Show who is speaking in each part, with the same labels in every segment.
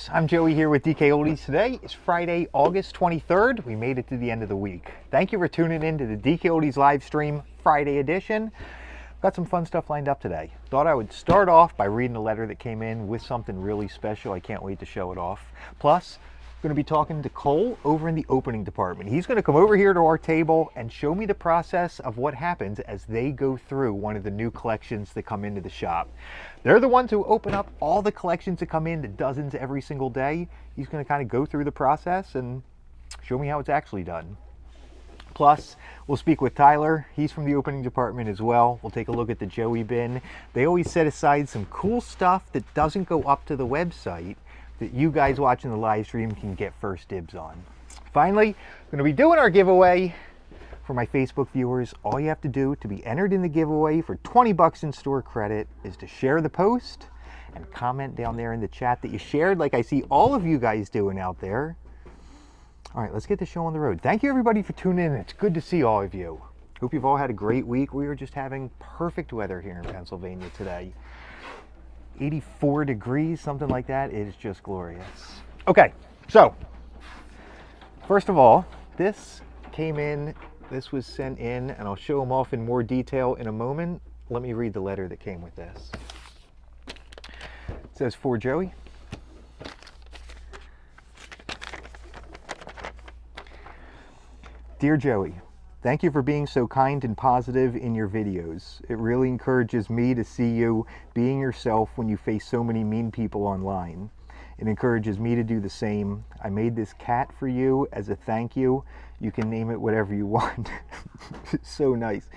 Speaker 1: folks, I'm Joey here with DK Oldies. Today is Friday, August 23rd. We made it to the end of the week. Thank you for tuning in to the DK Oldies live stream Friday edition. Got some fun stuff lined up today. Thought I would start off by reading a letter that came in with something really special. I can't wait to show it off. Plus, I'm going to be talking to Cole over in the opening department. He's going to come over here to our table and show me the process of what happens as they go through one of the new collections that come into the shop. They're the ones who open up all the collections that come in, the dozens every single day. He's going to kind of go through the process and show me how it's actually done. Plus, we'll speak with Tyler. He's from the opening department as well. We'll take a look at the Joey bin. They always set aside some cool stuff that doesn't go up to the website that you guys watching the live stream can get first dibs on. Finally, we're going to be doing our giveaway for my Facebook viewers. All you have to do to be entered in the giveaway for 20 bucks in store credit is to share the post and comment down there in the chat that you shared, like I see all of you guys doing out there. All right, let's get the show on the road. Thank you everybody for tuning in. It's good to see all of you. Hope you've all had a great week. We are just having perfect weather here in Pennsylvania today. 84 degrees, something like that. It is just glorious. Okay, so first of all, this came in, this was sent in, and I'll show them off in more detail in a moment. Let me read the letter that came with this. It says, "For Joey, Dear Joey, thank you for being so kind and positive in your videos. It really encourages me to see you being yourself when you face so many mean people online. It encourages me to do the same. I made this cat for you as a thank you. You can name it whatever you want." It's so nice.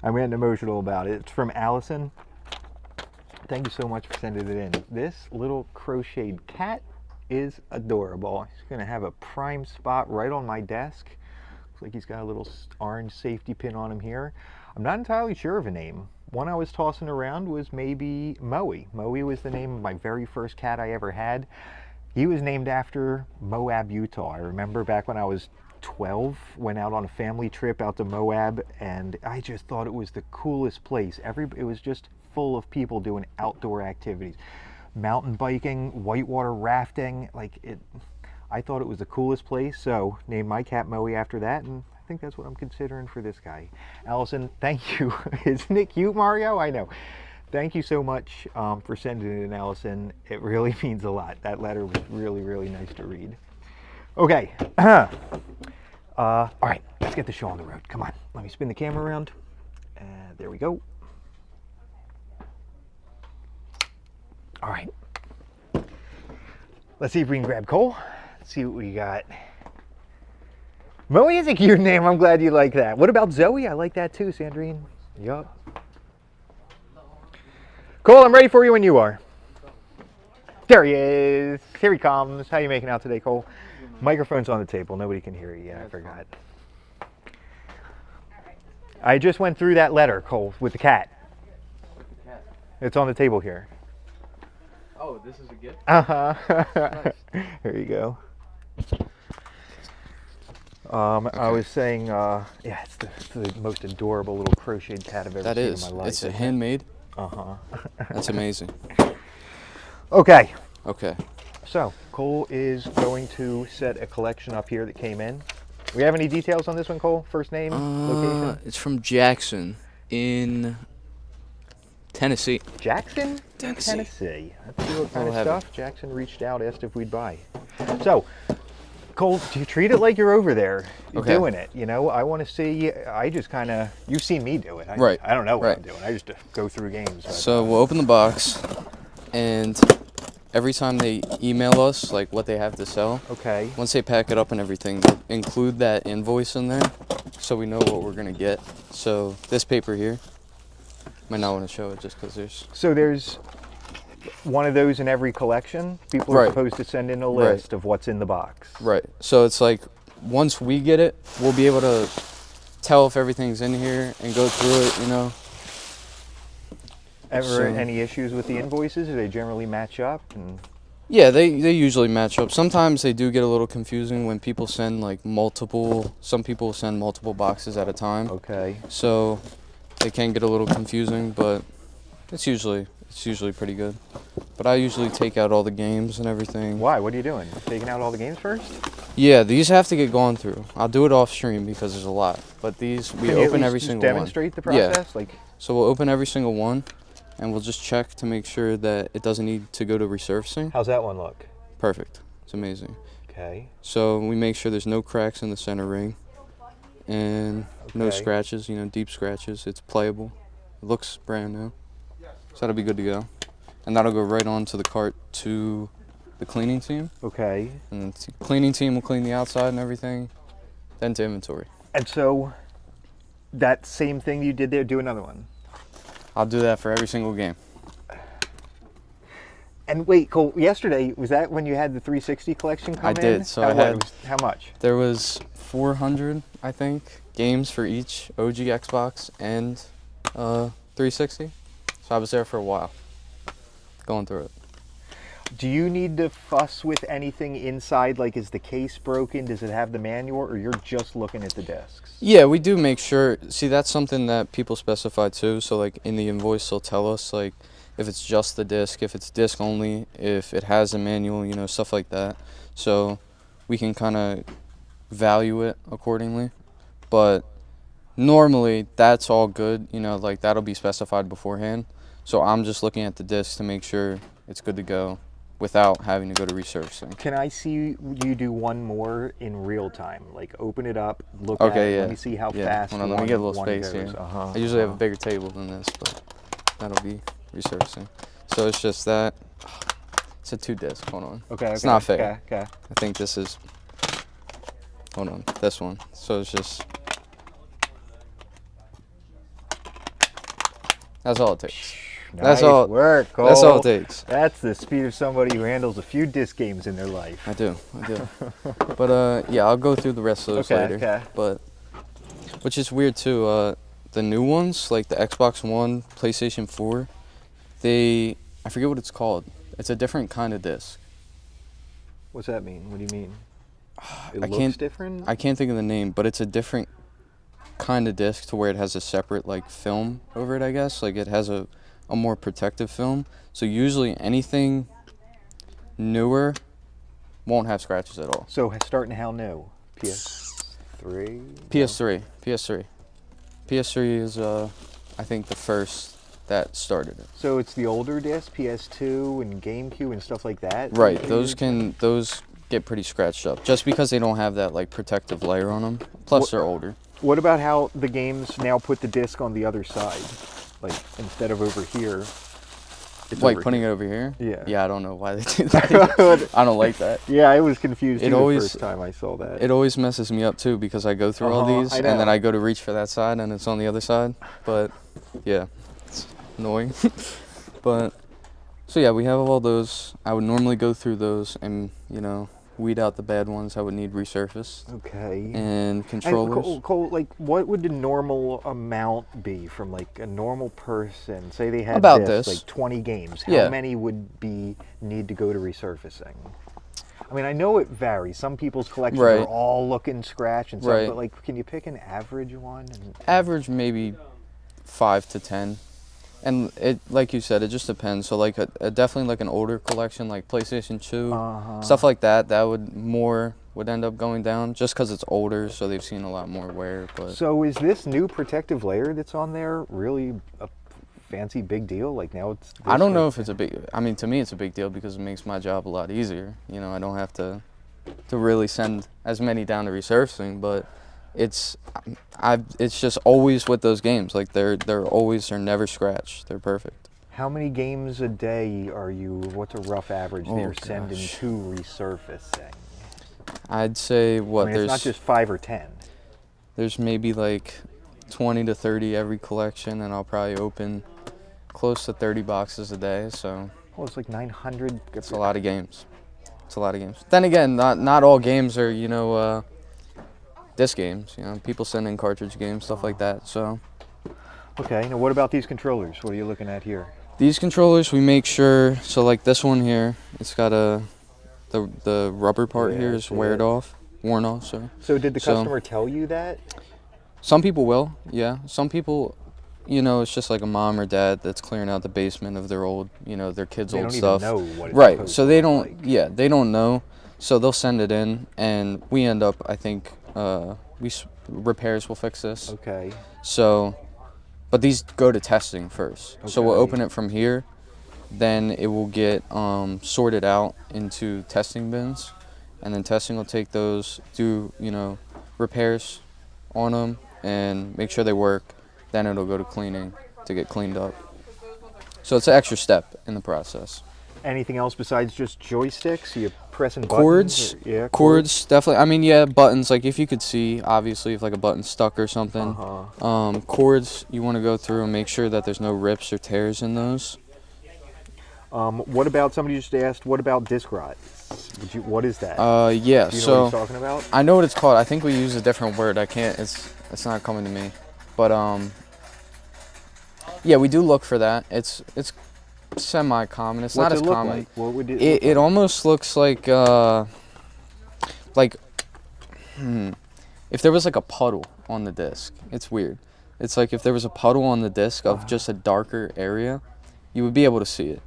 Speaker 1: I'm getting emotional about it. It's from Allison. Thank you so much for sending it in. This little crocheted cat is adorable. He's going to have a prime spot right on my desk. Looks like he's got a little orange safety pin on him here. I'm not entirely sure of a name. One I was tossing around was maybe Moe. Moe was the name of my very first cat I ever had. He was named after Moab, Utah. I remember back when I was 12, went out on a family trip out to Moab, and I just thought it was the coolest place. It was just full of people doing outdoor activities. Mountain biking, whitewater rafting, I thought it was the coolest place, so named my cat Moe after that, and I think that's what I'm considering for this guy. Allison, thank you. Isn't it cute, Mario? I know. Thank you so much for sending it in, Allison. It really means a lot. That letter was really, really nice to read. Okay. All right, let's get the show on the road. Come on, let me spin the camera around. There we go. All right. Let's see if we can grab Cole. Let's see what we got. Moe is a cute name. I'm glad you like that. What about Zoe? I like that too, Sandrine. Yup. Cole, I'm ready for you when you are. There he is. Here he comes. How you making out today, Cole? Microphone's on the table. Nobody can hear you. Yeah, I forgot. I just went through that letter, Cole, with the cat. It's on the table here.
Speaker 2: Oh, this is a gift?
Speaker 1: Uh-huh.
Speaker 2: Nice.
Speaker 1: There you go. Okay. I was saying, yeah, it's the most adorable little crocheted cat I've ever seen in my life.
Speaker 2: It's a handmade?
Speaker 1: Uh-huh.
Speaker 2: That's amazing.
Speaker 1: Okay.
Speaker 2: Okay.
Speaker 1: So, Cole is going to set a collection up here that came in. We have any details on this one, Cole? First name, location?
Speaker 2: It's from Jackson in Tennessee.
Speaker 1: Jackson?
Speaker 2: Tennessee.
Speaker 1: Let's see what kind of stuff Jackson reached out, asked if we'd buy. So, Cole, do you treat it like you're over there doing it? You know, I want to see, I just kind of, you've seen me do it.
Speaker 2: Right.
Speaker 1: I don't know what I'm doing. I just go through games.
Speaker 2: So we'll open the box, and every time they email us, like what they have to sell, once they pack it up and everything, they'll include that invoice in there so we know what we're going to get. So this paper here, might not want to show it just because there's...
Speaker 1: So there's one of those in every collection? People are supposed to send in a list of what's in the box.
Speaker 2: Right. So it's like, once we get it, we'll be able to tell if everything's in here and go through it, you know.
Speaker 1: Ever any issues with the invoices? Do they generally match up?
Speaker 2: Yeah, they usually match up. Sometimes they do get a little confusing when people send like multiple, some people send multiple boxes at a time.
Speaker 1: Okay.
Speaker 2: So they can get a little confusing, but it's usually It's usually pretty good. But I usually take out all the games and everything.
Speaker 1: Why? What are you doing? Taking out all the games first?
Speaker 2: Yeah, these have to get gone through. I'll do it off stream because there's a lot. But these, we open every single one.
Speaker 1: Demonstrate the process?
Speaker 2: Yeah. So we'll open every single one, and we'll just check to make sure that it doesn't need to go to resurfacing.
Speaker 1: How's that one look?
Speaker 2: Perfect. It's amazing.
Speaker 1: Okay.
Speaker 2: So we make sure there's no cracks in the center ring, and no scratches, deep scratches. It's playable. It looks brand new. So that'll be good to go. And that'll go right onto the cart to the cleaning team.
Speaker 1: Okay.
Speaker 2: And the cleaning team will clean the outside and everything, then to inventory.
Speaker 1: And so that same thing you did there, do another one.
Speaker 2: I'll do that for every single game.
Speaker 1: And wait, Cole, yesterday, was that when you had the 360 collection come in?
Speaker 2: I did. So
Speaker 1: how much?
Speaker 2: There was 400, I think, games for each OG Xbox and 360. So I was there for a while, going through it.
Speaker 1: Do you need to fuss with anything inside? Like, is the case broken? Does it have the manual? Or you're just looking at the discs?
Speaker 2: Yeah, we do make sure. See, that's something that people specify too. So, like, in the invoice, they'll tell us, like, if it's just the disc, if it's disc only, if it has a manual, stuff like that. So we can kind of value it accordingly. But normally, that's all good. Like, that'll be specified beforehand. So I'm just looking at the disc to make sure it's good to go without having to go to resurfacing.
Speaker 1: Can I see you do one more in real time? Like, open it up, look at it, let me see how fast.
Speaker 2: Hold on, let me get a little space here. I usually have a bigger table than this, but that'll be resurfacing. So it's just that. It's a 2-disc. Hold on.
Speaker 1: Okay.
Speaker 2: It's not fair.
Speaker 1: Okay.
Speaker 2: I think this is. Hold on. This one. So it's just. That's all it takes.
Speaker 1: Nice work, Cole.
Speaker 2: That's all it takes.
Speaker 1: That's the speed of somebody who handles a few disc games in their life.
Speaker 2: I do. But yeah, I'll go through the rest of those later.
Speaker 1: Okay.
Speaker 2: But which is weird too. The new ones, like the Xbox One, PlayStation 4, I forget what it's called. It's a different kind of disc.
Speaker 1: What's that mean? What do you mean? It looks different?
Speaker 2: I can't think of the name, but it's a different kind of disc to where it has a separate like film over it, I guess. Like it has a more protective film. So usually anything newer won't have scratches at all.
Speaker 1: So starting how new? PS3?
Speaker 2: PS3 is I think the first that started it.
Speaker 1: So it's the older disc, PS2 and GameCube and stuff like that?
Speaker 2: Right, those get pretty scratched up just because they don't have that like protective layer on them. Plus they're older.
Speaker 1: What about how the games now put the disc on the other side? Like instead of over here, it's
Speaker 2: like putting it over here?
Speaker 1: Yeah.
Speaker 2: Yeah, I don't know why they do that. I don't like that.
Speaker 1: Yeah, I was confused the first time I saw that.
Speaker 2: It always messes me up too because I go through all these and then I go to reach for that side and it's on the other side. But yeah, it's annoying. But so yeah, we have all those. I would normally go through those and weed out the bad ones I would need resurfaced.
Speaker 1: Okay.
Speaker 2: And controllers.
Speaker 1: And Cole, like, what would the normal amount be from like a normal person? Say they had
Speaker 2: about
Speaker 1: this like 20 games. How many would need to go to resurfacing? I mean, I know it varies. Some people's collections are all looking scratch and stuff, but like, can you pick an average one?
Speaker 2: Average maybe 5 to 10. And it, like you said, it just depends. So like definitely like an older collection, like PlayStation 2, stuff like that, that would end up going down just because it's older, so they've seen a lot more wear. But
Speaker 1: so is this new protective layer that's on there really a fancy big deal? Like now it's.
Speaker 2: I don't know if it's a big. I mean, to me, it's a big deal because it makes my job a lot easier. I don't have to really send as many down to resurfacing, but. It's just always with those games. Like they're never scratched. They're perfect.
Speaker 1: How many games a day what's a rough average that you're sending to resurfacing?
Speaker 2: I'd say
Speaker 1: it's not just 5 or 10.
Speaker 2: There's maybe like 20 to 30 every collection, and I'll probably open close to 30 boxes a day. So
Speaker 1: it's like 900.
Speaker 2: It's a lot of games. Then again, not all games are disc games. People send in cartridge games, stuff like that. So
Speaker 1: okay, now what about these controllers? What are you looking at here?
Speaker 2: These controllers, we make sure, so like this one here, it's got the rubber part here is worn off.
Speaker 1: So did the customer tell you that?
Speaker 2: Some people will, yeah. Some people you know, it's just like a mom or dad that's clearing out the basement of their old, you know, their kids' old
Speaker 1: They
Speaker 2: stuff.
Speaker 1: don't even know what it's
Speaker 2: right.
Speaker 1: supposed
Speaker 2: So
Speaker 1: to
Speaker 2: they
Speaker 1: look
Speaker 2: don't.
Speaker 1: like.
Speaker 2: Yeah, they don't know. So they'll send it in, and we end up. I think repairs will fix this.
Speaker 1: Okay.
Speaker 2: So, but these go to testing first. Okay. So we'll open it from here, then it will get sorted out into testing bins, and then testing will take those, do, you know, repairs on them, and make sure they work. Then it'll go to cleaning to get cleaned up. So it's an extra step in the process.
Speaker 1: Anything else besides just joysticks? You pressing
Speaker 2: cords?
Speaker 1: Buttons? Yeah,
Speaker 2: cords, definitely. I mean, yeah, buttons. Like if you could see, obviously, if like a button's stuck or something. Cords, you want to go through and make sure that there's no rips or tears in those.
Speaker 1: What about, somebody just asked, what about disc rods? What is that?
Speaker 2: Yeah.
Speaker 1: Do you know
Speaker 2: so
Speaker 1: what he's talking about?
Speaker 2: I know what it's called. I think we use a different word. I can't. It's not coming to me. But yeah, we do look for that. It's semi-common. It's not as common.
Speaker 1: Like? What would
Speaker 2: it almost looks like if there was like a puddle on the disc. It's weird. It's like if there was a puddle on the disc of just a darker area, you would be able to see it.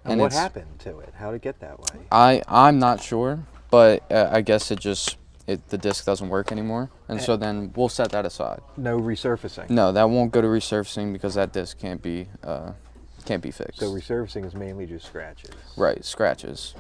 Speaker 1: And what happened to it? How did it get that way?
Speaker 2: I'm not sure, but I guess the disc doesn't work anymore, and so then we'll set that aside.
Speaker 1: No resurfacing?
Speaker 2: No, that won't go to resurfacing because that disc can't be fixed.
Speaker 1: So resurfacing is mainly just scratches?
Speaker 2: Right, scratches.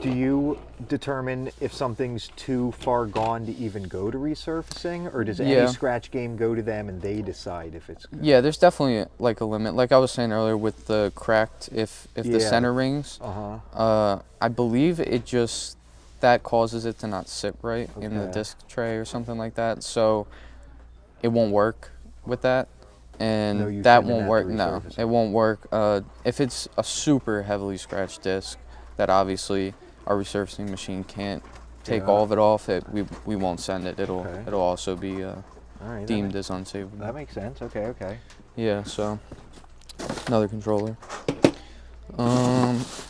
Speaker 1: Do you determine if something's too far gone to even go to resurfacing, or does any scratch game go to them and they decide if it's good?
Speaker 2: Yeah, there's definitely like a limit. Like I was saying earlier with the cracked, if the center rings, I believe it just, that causes it to not sit right in the disc tray or something like that. So it won't work with that. And that won't work. No, it won't work. If it's a super heavily scratched disc, that obviously our resurfacing machine can't take all of it off, we won't send it. It'll also be deemed as unsavable.
Speaker 1: That makes sense. Okay.
Speaker 2: Yeah. So another controller.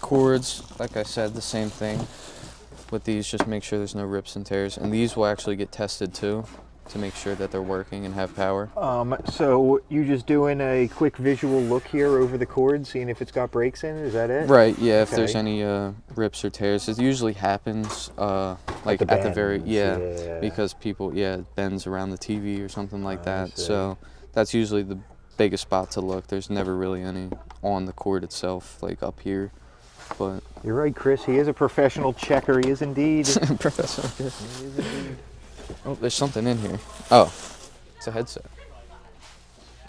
Speaker 2: Cords, like I said, the same thing. With these, just make sure there's no rips and tears, and these will actually get tested too, to make sure that they're working and have power.
Speaker 1: So you just doing a quick visual look here over the cord, seeing if it's got breaks in it? Is that it?
Speaker 2: Right. Yeah. If there's any rips or tears, it usually happens like at the very because people bends around the TV or something like that. So that's usually the biggest spot to look. There's never really any on the cord itself, like up here. But
Speaker 1: you're right, Chris. He is a professional checker. He is indeed.
Speaker 2: Professional. He is indeed. Oh, there's something in here. Oh, it's a headset.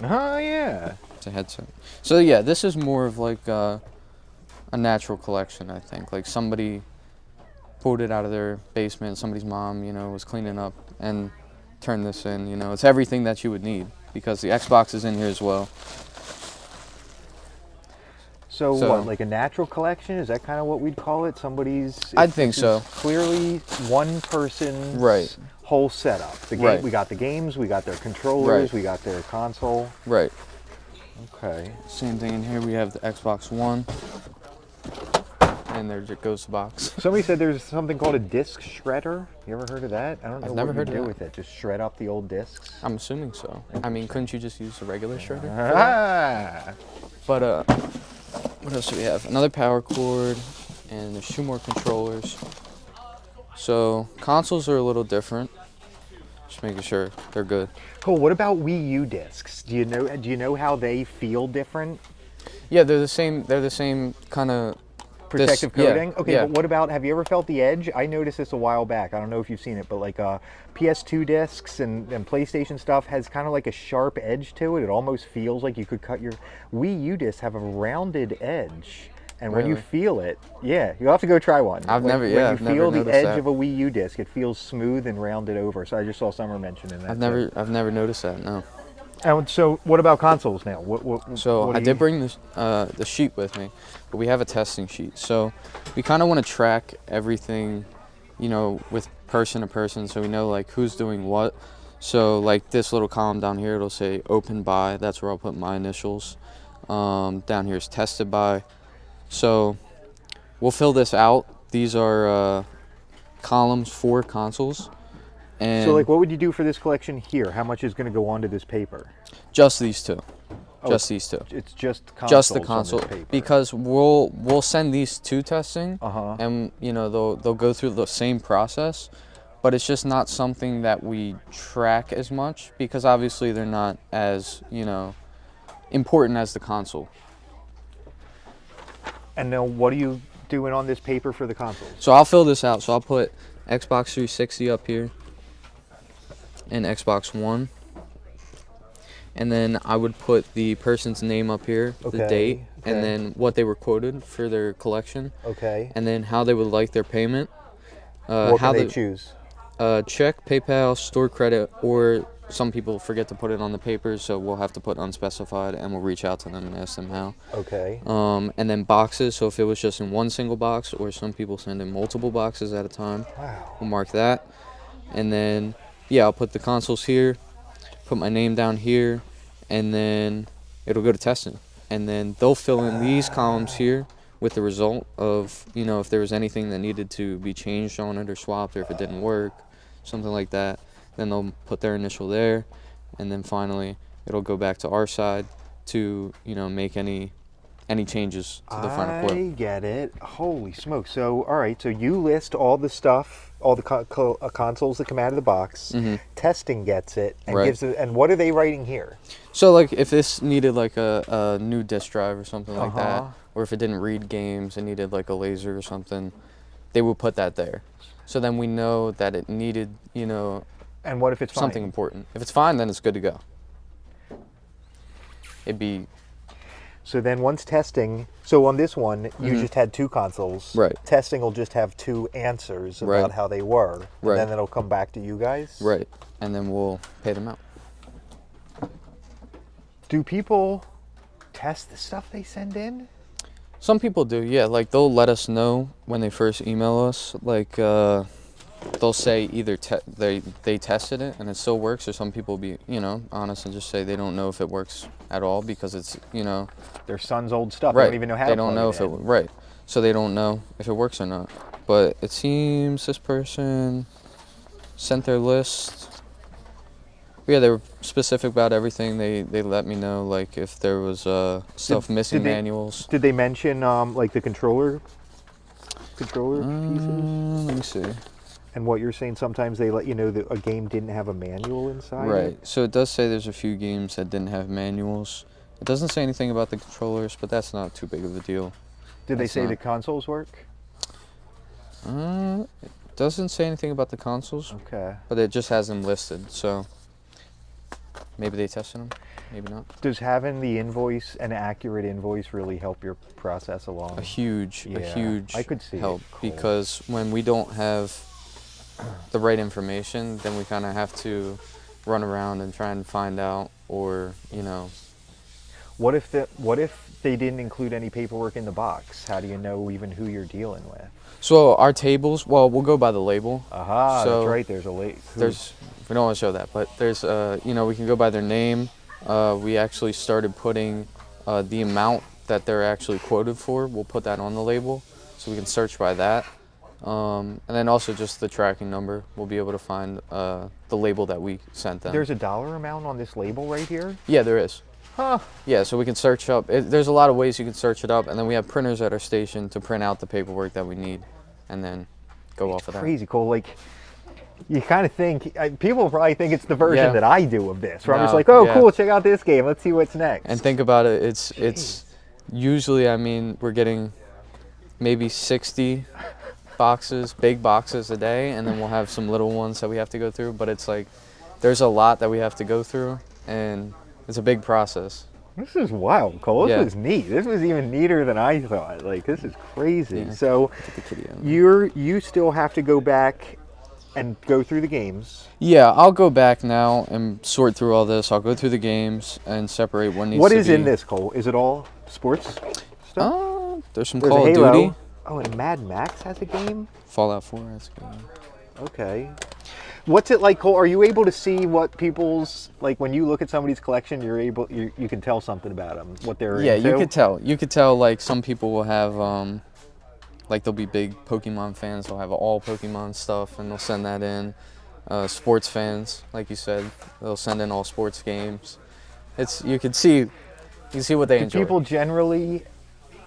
Speaker 1: Oh, yeah.
Speaker 2: It's a headset. So, yeah, this is more of like a natural collection, I think. Like somebody pulled it out of their basement. Somebody's mom, you know, was cleaning up and turned this in. You know, it's everything that you would need because the Xbox is in here as well.
Speaker 1: So what, like a natural collection? Is that kind of what we'd call it?
Speaker 2: I'd think so.
Speaker 1: Clearly one person's whole setup. We got the games, we got their controllers, we got their console.
Speaker 2: Right.
Speaker 1: Okay.
Speaker 2: Same thing in here. We have the Xbox One. And there goes the box.
Speaker 1: Somebody said there's something called a disc shredder. You ever heard of that? I don't know.
Speaker 2: I've never heard
Speaker 1: what you
Speaker 2: of
Speaker 1: do with it. Just shred up the old discs.
Speaker 2: I'm assuming so. I mean, couldn't you just use a regular shredder? But what else do we have? Another power cord, and there's 2 more controllers. So consoles are a little different. Just making sure they're good.
Speaker 1: Cool. What about Wii U discs? Do you know how they feel different?
Speaker 2: Yeah, they're the same. They're the same kind of
Speaker 1: protective coating? Okay, but what about, have you ever felt the edge? I noticed this a while back. I don't know if you've seen it, but like PS2 discs and PlayStation stuff has kind of like a sharp edge to it. It almost feels like you could cut your... Wii U discs have a rounded edge. And when you feel it, you'll have to go try one.
Speaker 2: When you
Speaker 1: feel the edge of a Wii U disc, it feels smooth and rounded over. So I just saw Summer mentioning that.
Speaker 2: I've never noticed that, no.
Speaker 1: And so what about consoles now?
Speaker 2: I did bring the sheet with me, but we have a testing sheet. So we kind of want to track everything, you know, with person to person, so we know like who's doing what. So like this little column down here, it'll say open by. That's where I'll put my initials. Down here is tested by. So we'll fill this out. These are columns for consoles. And
Speaker 1: so like what would you do for this collection here? How much is going to go onto this paper?
Speaker 2: Just these two.
Speaker 1: Oh,
Speaker 2: Just these two.
Speaker 1: It's just consoles
Speaker 2: Just the
Speaker 1: on
Speaker 2: console,
Speaker 1: this paper.
Speaker 2: because we'll send these to testing,
Speaker 1: Uh-huh.
Speaker 2: and you know they'll go through the same process, but it's just not something that we track as much because obviously they're not as important as the console.
Speaker 1: And now, what are you doing on this paper for the consoles?
Speaker 2: So I'll fill this out. So I'll put Xbox 360 up here and Xbox One. And then I would put the person's name up here, the date, and then what they were quoted for their collection.
Speaker 1: Okay.
Speaker 2: And then how they would like their payment.
Speaker 1: What can they choose?
Speaker 2: Check, PayPal, store credit, or some people forget to put it on the paper, so we'll have to put unspecified, and we'll reach out to them and ask them how.
Speaker 1: Okay.
Speaker 2: And then boxes, so if it was just in one single box, or some people send in multiple boxes at a time, we'll mark that. And then, yeah, I'll put the consoles here, put my name down here, and then it'll go to testing. And then they'll fill in these columns here with the result of, if there was anything that needed to be changed on it or swapped, or if it didn't work, something like that. Then they'll put their initial there, and then finally it'll go back to our side to, make any changes to the final quote.
Speaker 1: I get it. Holy smokes. So, all right, so you list all the stuff, all the consoles that come out of the box.
Speaker 2: Mm-hmm.
Speaker 1: Testing gets it and
Speaker 2: Right.
Speaker 1: gives it. And what are they writing here?
Speaker 2: So, like, if this needed, like, a new disk drive or something like that,
Speaker 1: Uh-huh.
Speaker 2: or if it didn't read games and needed, like, a laser or something, they would put that there. So then we know that it needed,
Speaker 1: And what if it's
Speaker 2: something
Speaker 1: fine?
Speaker 2: important. If it's fine, then it's good to go. It'd be...
Speaker 1: So then once testing, so on this one, you just had two consoles.
Speaker 2: Right.
Speaker 1: Testing will just have two answers about
Speaker 2: Right.
Speaker 1: how they were.
Speaker 2: Right.
Speaker 1: And then it'll come back to you guys.
Speaker 2: Right. And then we'll pay them out.
Speaker 1: Do people test the stuff they send in?
Speaker 2: Some people do, yeah. Like, they'll let us know when they first email us. Like, they'll say either they tested it and it still works, or some people be, honest and just say they don't know if it works at all because it's,
Speaker 1: Their son's old stuff.
Speaker 2: right.
Speaker 1: They don't even know how
Speaker 2: They
Speaker 1: to
Speaker 2: don't
Speaker 1: plug
Speaker 2: know
Speaker 1: it
Speaker 2: if
Speaker 1: in.
Speaker 2: it right. So they don't know if it works or not. But it seems this person sent their list. Yeah, they were specific about everything. They let me know, like, if there was stuff missing, manuals.
Speaker 1: Did they mention like the controller pieces?
Speaker 2: Let me see.
Speaker 1: And what you're saying, sometimes they let you know that a game didn't have a manual inside.
Speaker 2: Right.
Speaker 1: it?
Speaker 2: So it does say there's a few games that didn't have manuals. It doesn't say anything about the controllers, but that's not too big of a deal.
Speaker 1: Did they
Speaker 2: That's
Speaker 1: say
Speaker 2: not-
Speaker 1: the consoles work?
Speaker 2: It doesn't say anything about the consoles,
Speaker 1: Okay.
Speaker 2: but it just has them listed. So maybe they tested them, maybe not.
Speaker 1: Does having the invoice, an accurate invoice, really help your process along?
Speaker 2: A huge
Speaker 1: I could see it.
Speaker 2: help,
Speaker 1: Cool.
Speaker 2: because when we don't have the right information, then we kind of have to run around and try and find out, or
Speaker 1: What if they didn't include any paperwork in the box? How do you know even who you're dealing with?
Speaker 2: So our tables, well, we'll go by the label.
Speaker 1: Aha,
Speaker 2: So
Speaker 1: that's right. There's a late.
Speaker 2: There's, we don't want to show that, but there's, we can go by their name. We actually started putting the amount that they're actually quoted for. We'll put that on the label, so we can search by that. And then also just the tracking number. We'll be able to find the label that we sent them.
Speaker 1: There's a dollar amount on this label right here.
Speaker 2: Yeah, there is.
Speaker 1: Huh.
Speaker 2: Yeah, so we can search up. There's a lot of ways you can search it up, and then we have printers at our station to print out the paperwork that we need, and then go off of that.
Speaker 1: Crazy cool. Like, you kind of think people probably think it's the version
Speaker 2: Yeah.
Speaker 1: that I do of this. Where I'm
Speaker 2: No,
Speaker 1: just like, oh,
Speaker 2: yeah.
Speaker 1: cool, check out this game. Let's see what's next.
Speaker 2: And think about it. It's usually, I mean, we're getting maybe 60 boxes, big boxes a day, and then we'll have some little ones that we have to go through. But it's like there's a lot that we have to go through, and it's a big process.
Speaker 1: This is wild, Cole. This
Speaker 2: Yeah.
Speaker 1: was neat. This was even neater than I thought. Like, this is crazy.
Speaker 2: Yeah.
Speaker 1: So
Speaker 2: Get the kitty out.
Speaker 1: you still have to go back and go through the games.
Speaker 2: Yeah, I'll go back now and sort through all this. I'll go through the games and separate what needs
Speaker 1: What
Speaker 2: to
Speaker 1: is
Speaker 2: be.
Speaker 1: in this, Cole? Is it all sports stuff?
Speaker 2: There's some
Speaker 1: There's
Speaker 2: Call
Speaker 1: a
Speaker 2: of
Speaker 1: Halo.
Speaker 2: Duty.
Speaker 1: Oh, and Mad Max has a game?
Speaker 2: Fallout 4 has a game.
Speaker 1: Okay. What's it like, Cole? Are you able to see what people's, like, when you look at somebody's collection, you can tell something about them, what they're
Speaker 2: Yeah,
Speaker 1: into?
Speaker 2: you could tell. You could tell, like, some people will have, like, they'll be big Pokemon fans. They'll have all Pokemon stuff, and they'll send that in. Sports fans, like you said, they'll send in all sports games. you can see what they enjoy.
Speaker 1: Do people generally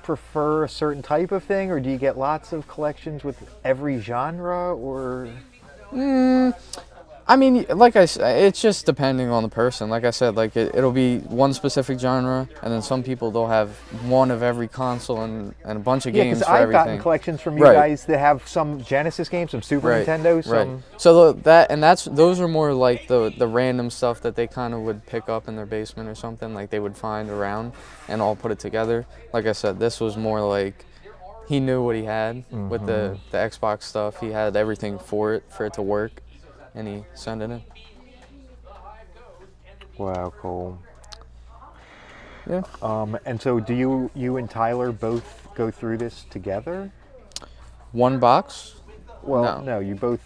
Speaker 1: prefer a certain type of thing, or do you get lots of collections with every genre, or?
Speaker 2: I mean, like I said, it's just depending on the person. Like I said, like it'll be one specific genre, and then some people they'll have one of every console and a bunch of games for
Speaker 1: I've
Speaker 2: everything.
Speaker 1: gotten collections from you guys that have some Genesis games, some Super Nintendo, some.
Speaker 2: Right. So those are more like the random stuff that they kind of would pick up in their basement or something, like they would find around and all put it together. Like I said, this was more like he knew what he had with the Xbox stuff. He had everything for it to work. And he sent it in.
Speaker 1: Wow, cool.
Speaker 2: Yeah.
Speaker 1: And so do you and Tyler both go through this together?
Speaker 2: One box?
Speaker 1: Well, no, you both.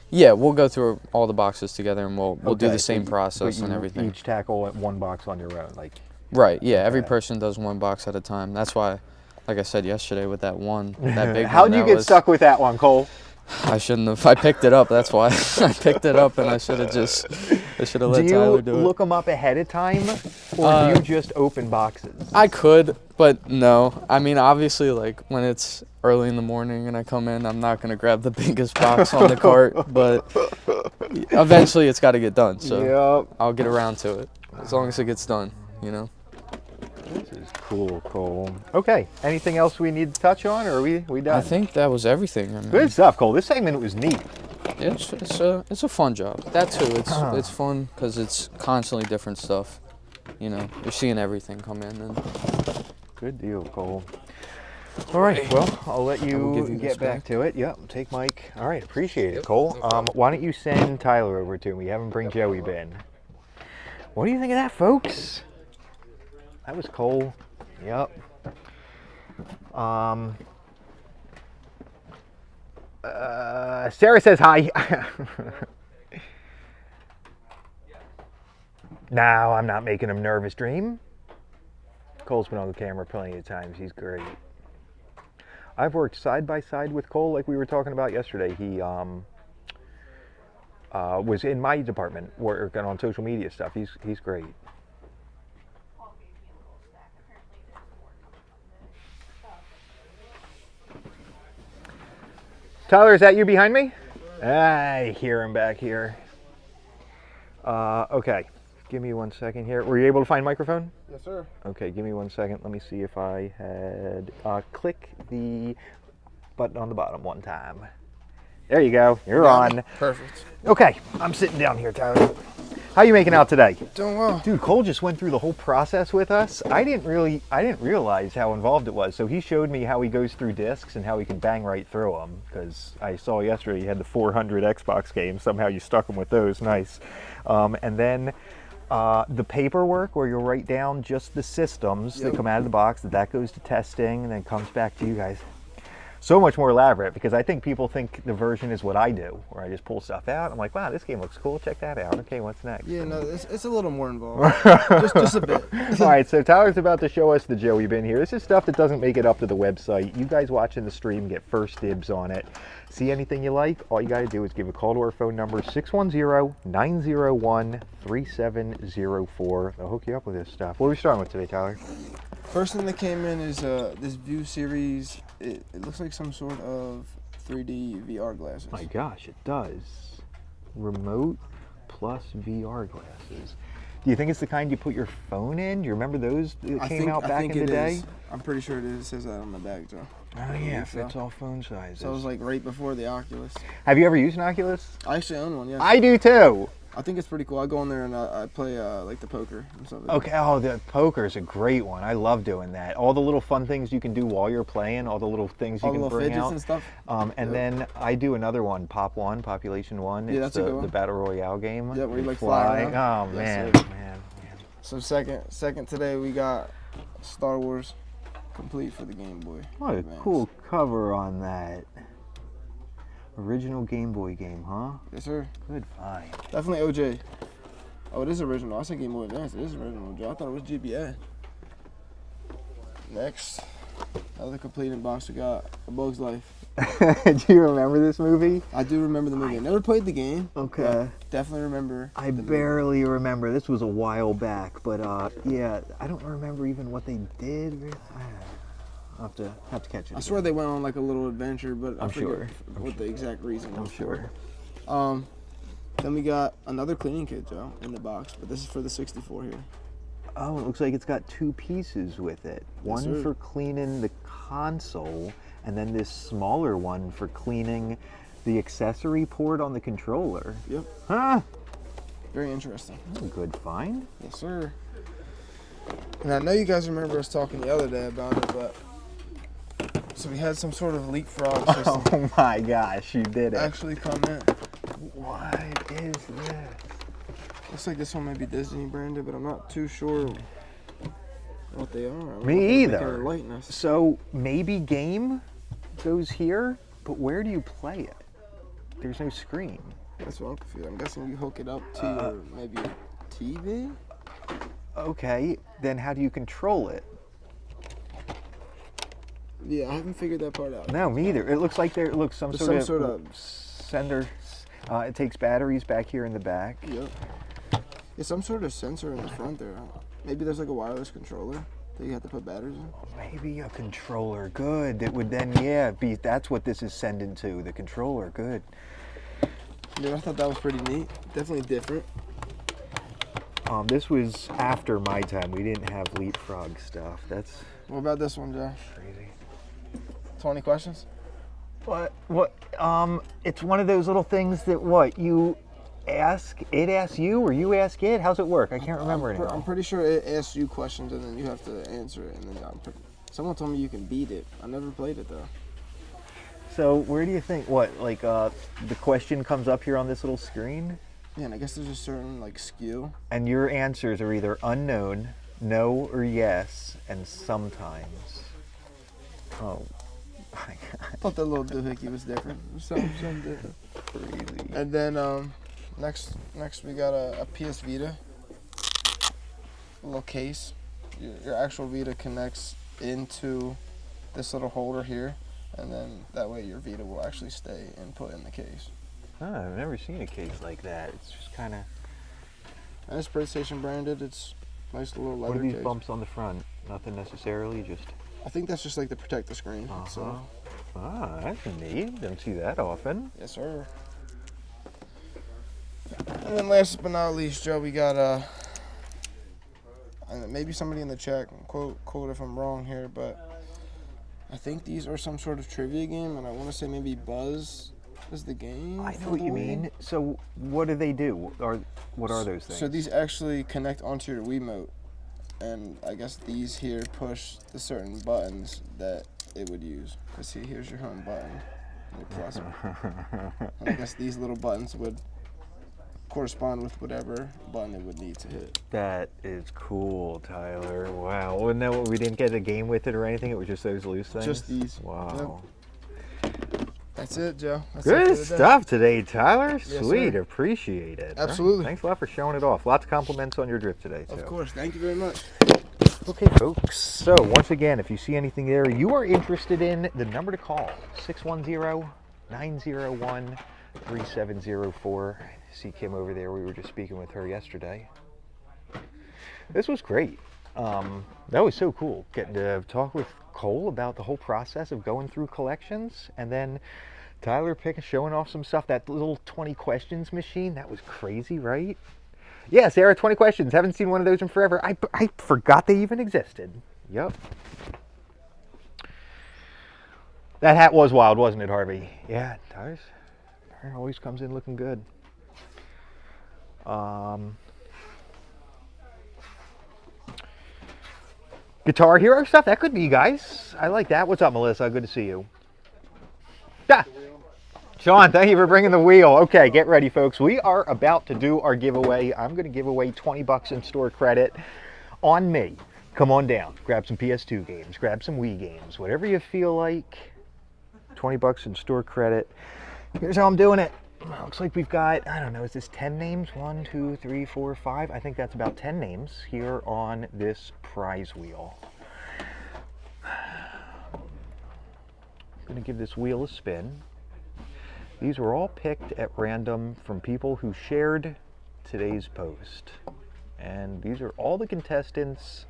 Speaker 2: Yeah, we'll go through all the boxes together, and we'll do the same process
Speaker 1: but
Speaker 2: and everything.
Speaker 1: Each tackle at one box on your own, like.
Speaker 2: Right. Yeah. Every person does one box at a time. That's why, like I said yesterday, with that big.
Speaker 1: How'd you get stuck with that one, Cole?
Speaker 2: I shouldn't have. I picked it up. That's why I picked it up, and I should have let Tyler do it.
Speaker 1: Do you look them up ahead of time, or do you just open boxes?
Speaker 2: I could, but no. I mean, obviously, like when it's early in the morning and I come in, I'm not gonna grab the biggest box on the cart. But eventually, it's got to get done. So I'll get around to it as long as it gets done. You know.
Speaker 1: This is cool, Cole. Okay, anything else we need to touch on, or are we done?
Speaker 2: I think that was everything. I mean,
Speaker 1: good stuff, Cole. This segment was neat.
Speaker 2: It's a fun job. That too. It's fun because it's constantly different stuff. You know, you're seeing everything come in. And
Speaker 1: good deal, Cole. All right, well, I'll let you get back to it. Yep, take Mike. All right, appreciate it, Cole. Why don't you send Tyler over to me? Have him bring Joey Ben. What do you think of that, folks? That was Cole. Yep. Sarah says hi. No, I'm not making him nervous, Dream. Cole's been on the camera plenty of times. He's great. I've worked side by side with Cole, like we were talking about yesterday. He was in my department working on social media stuff. He's great. Tyler, is that you behind me? I hear him back here. Okay, give me 1 second here. Were you able to find microphone?
Speaker 3: Yes, sir.
Speaker 1: Okay, give me 1 second. Let me see if I had, click the button on the bottom one time. There you go, you're on.
Speaker 3: Perfect.
Speaker 1: Okay, I'm sitting down here, Tyler. How you making out today?
Speaker 3: Doing well.
Speaker 1: Dude, Cole just went through the whole process with us. I didn't realize how involved it was. So he showed me how he goes through discs and how he can bang right through them. Because I saw yesterday you had the 400 Xbox games. Somehow you stuck them with those. Nice. And then the paperwork where you'll write down just the systems that come out of the box. That goes to testing and then comes back to you guys. So much more elaborate, because I think people think the version is what I do, where I just pull stuff out. I'm like, wow, this game looks cool. Check that out. Okay, what's next?
Speaker 3: Yeah, no, it's a little more involved. just a bit.
Speaker 1: All right, so Tyler's about to show us the Joey bin here. This is stuff that doesn't make it up to the website. You guys watching the stream get first dibs on it. See anything you like? All you got to do is give a call to our phone number, 610-901-3704. They'll hook you up with this stuff. What are we starting with today, Tyler?
Speaker 3: First thing that came in is this View series. It looks like some sort of 3D VR glasses.
Speaker 1: My gosh, it does. Remote plus VR glasses. Do you think it's the kind you put your phone in? Do you remember those that came out back in the day?
Speaker 3: Is. I'm pretty sure it is. It says that on the bag, Joe.
Speaker 1: Oh yeah, fits all phone sizes.
Speaker 3: So it was like right before the Oculus.
Speaker 1: Have you ever used an Oculus?
Speaker 3: I actually own one, yes.
Speaker 1: I do too.
Speaker 3: I think it's pretty cool. I go in there and I play like the poker and stuff.
Speaker 1: Okay, oh, the poker is a great one. I love doing that. All the little fun things you can do while you're playing, all the little things you can bring out.
Speaker 3: And stuff.
Speaker 1: And then I do another one, Population 1.
Speaker 3: Yeah,
Speaker 1: it's
Speaker 3: that's a good one.
Speaker 1: The Battle Royale game.
Speaker 3: Yeah, where you like fly.
Speaker 1: Oh,
Speaker 3: man.
Speaker 1: man.
Speaker 3: So second today we got Star Wars complete for the Game Boy.
Speaker 1: What a cool cover on that. Original Game Boy game, huh?
Speaker 3: Yes, sir.
Speaker 1: Good find.
Speaker 3: Definitely OJ. Oh, it is original. I said Game Boy Advance. It is original, Joe. I thought it was GBA. Next, another complete in box. We got A Bug's Life.
Speaker 1: Do you remember this movie?
Speaker 3: I do remember the movie. I never played the game.
Speaker 1: Okay.
Speaker 3: Definitely remember.
Speaker 1: I barely remember. This was a while back, but yeah, I don't remember even what they did. I'll have to catch it.
Speaker 3: I swear they went on like a little adventure, but I forget what the exact reason was.
Speaker 1: I'm sure.
Speaker 3: Then we got another cleaning kit, Joe, in the box, but this is for the 64 here.
Speaker 1: Oh, it looks like it's got 2 pieces with it. One for cleaning the console, and then this smaller one for cleaning the accessory port on the controller.
Speaker 3: Yep.
Speaker 1: Huh?
Speaker 3: Very interesting.
Speaker 1: That's a good find.
Speaker 3: Yes, sir. And I know you guys remember us talking the other day about it, but so we had some sort of leapfrog system.
Speaker 1: Oh my gosh, you did it.
Speaker 3: Actually come in.
Speaker 1: What is this?
Speaker 3: Looks like this one may be Disney branded, but I'm not too sure what they are.
Speaker 1: Me either. So maybe game goes here, but where do you play it? There's no screen.
Speaker 3: That's what I'm confused. I'm guessing you hook it up to your, maybe your TV?
Speaker 1: Okay, then how do you control it?
Speaker 3: Yeah, I haven't figured that part out.
Speaker 1: No, me either. It looks like there looks some sort of sender. It takes batteries back here in the back.
Speaker 3: Yep. Yeah, some sort of sensor in the front there. Maybe there's like a wireless controller that you have to put batteries in.
Speaker 1: Maybe a controller. Good. It would then, be. That's what this is sending to the controller. Good.
Speaker 3: Yeah, I thought that was pretty neat. Definitely different.
Speaker 1: This was after my time. We didn't have leapfrog stuff. That's.
Speaker 3: What about this one, Joe?
Speaker 1: Crazy.
Speaker 3: 20 questions?
Speaker 1: What? It's one of those little things that you ask, it asks you, or you ask it? How's it work? I can't remember anymore.
Speaker 3: I'm pretty sure it asks you questions and then you have to answer it. And then someone told me you can beat it. I never played it though.
Speaker 1: So where do you think, the question comes up here on this little screen?
Speaker 3: Yeah, and I guess there's a certain skill.
Speaker 1: And your answers are either unknown, no, or yes, and sometimes. Oh my God.
Speaker 3: I thought that little doohickey was different. Something different.
Speaker 1: Crazy.
Speaker 3: And then next we got a PS Vita. A little case. Your actual Vita connects into this little holder here, and then that way your Vita will actually stay and put in the case.
Speaker 1: Oh, I've never seen a case like that. It's just kind of.
Speaker 3: And it's PlayStation branded. It's nice little leather
Speaker 1: What are these
Speaker 3: case.
Speaker 1: bumps on the front? Nothing necessarily, just.
Speaker 3: I think that's just to protect the screen. So.
Speaker 1: Ah, that's neat. Don't see that often.
Speaker 3: Yes, sir. And then last but not least, Joe, we got and maybe somebody in the chat can quote if I'm wrong here, but I think these are some sort of trivia game, and I want to say maybe Buzz is the game.
Speaker 1: I know what you mean. So what do they do? What are those things?
Speaker 3: So these actually connect onto your Wiimote, and I guess these here push the certain buttons that it would use. Because see, here's your home button. You press it. And I guess these little buttons would correspond with whatever button it would need to hit.
Speaker 1: That is cool, Tyler. Wow. Well, no, we didn't get a game with it or anything. It was just those loose things.
Speaker 3: Just these.
Speaker 1: Wow.
Speaker 3: Yep. That's it, Joe. That's
Speaker 1: Good
Speaker 3: it for the day.
Speaker 1: stuff today, Tyler.
Speaker 3: Yes,
Speaker 1: Sweet.
Speaker 3: sir.
Speaker 1: Appreciate it.
Speaker 3: Absolutely.
Speaker 1: All right. Thanks a lot for showing it off. Lots of compliments on your drift today, too.
Speaker 3: Of course. Thank you very much.
Speaker 1: Okay, folks. So once again, if you see anything there you are interested in, the number to call, 610-901-3704. See Kim over there. We were just speaking with her yesterday. This was great. That was so cool, getting to talk with Cole about the whole process of going through collections, and then Tyler showing off some stuff. That little 20 questions machine, that was crazy, right? Yeah, Sarah, 20 questions. Haven't seen one of those in forever. I forgot they even existed. Yep. That hat was wild, wasn't it, Harvey? Yeah, Tyler always comes in looking good. Guitar Hero stuff, that could be, guys. I like that. What's up, Melissa? Good to see you. Ah. Sean, thank you for bringing the wheel. Okay, get ready, folks. We are about to do our giveaway. I'm going to give away 20 bucks in store credit on me. Come on down. Grab some PS2 games. Grab some Wii games. Whatever you feel like. 20 bucks in store credit. Here's how I'm doing it. Looks like we've got, I don't know, is this 10 names? 1, 2, 3, 4, 5. I think that's about 10 names here on this prize wheel. I'm going to give this wheel a spin. These were all picked at random from people who shared today's post. And these are all the contestants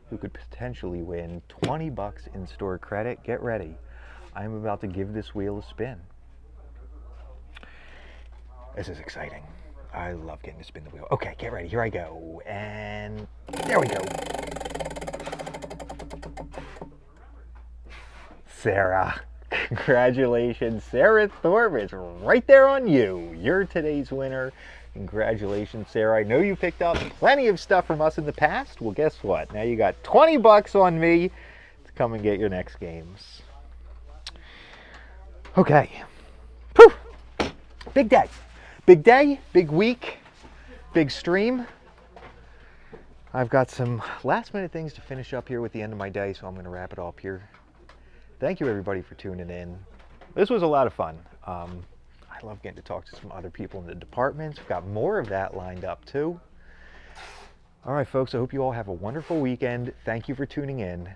Speaker 1: who could potentially win 20 bucks in-store credit. Get ready. I'm about to give this wheel a spin. This is exciting. I love getting to spin the wheel. Okay, get ready. Here I go. And there we go. Sarah. Congratulations, Sarah Thorpe. It's right there on you. You're today's winner. Congratulations, Sarah. I know you picked up plenty of stuff from us in the past. Well, guess what? Now you got 20 bucks on me to come and get your next games. Okay. Whew. Big day. Big day, big week, big stream. I've got some last minute things to finish up here with the end of my day, so I'm going to wrap it up here. Thank you everybody for tuning in. This was a lot of fun. I love getting to talk to some other people in the departments. We've got more of that lined up too. All right, folks, I hope you all have a wonderful weekend. Thank you for tuning in.